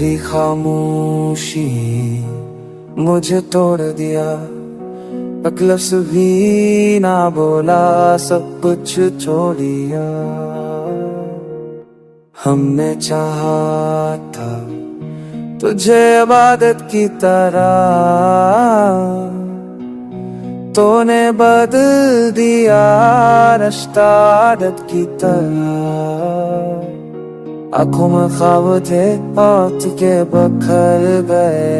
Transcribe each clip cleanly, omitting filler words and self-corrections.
तेरी खामोशी मुझे तोड़ दिया, एक लफ्ज़ भी ना बोला, सब कुछ छोड़ दिया। हमने चाहा था तुझे इबादत की तरह, तूने बदल दिया रिश्ता आदत की तरह। आँखों में ख्वाब थे और तुझे बखर गए,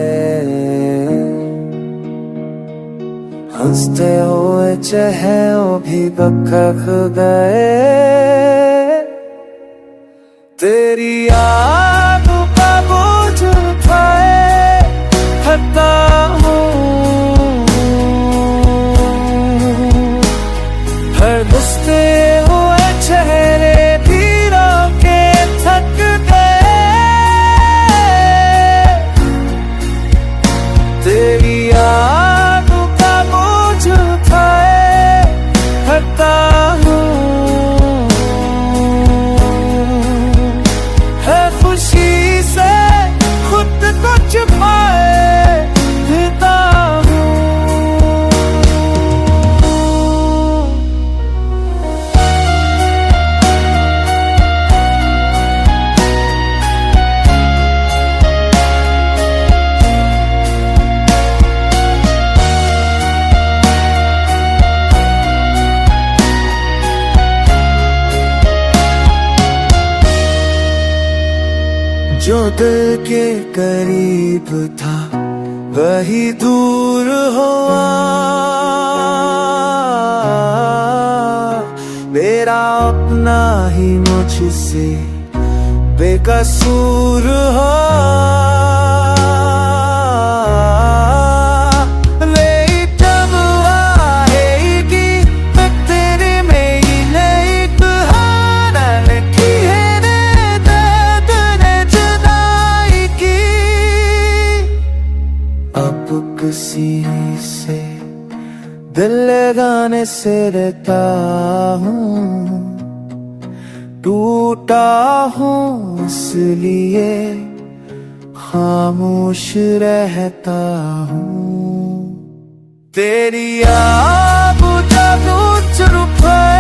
हंसते हुए चेहरे भी बखर गए। तेरी यादों का बोझ उठाए थकता हूँ, हर हंसते हुए चेहरे भी रोके थक गए। तेरी यादों का बोझ उठाए थकता हूँ, है खुशी से खुद को छुपाए फिरता हूँ। जो दिल के करीब था वही दूर हुआ, मेरा अपना ही मुझसे बेकसूर हुआ। किसी से दिल लगाने से रहता हूँ, टूटा हूँ इसलिए खामोश रहता हूँ। तेरी याद जब छुपाए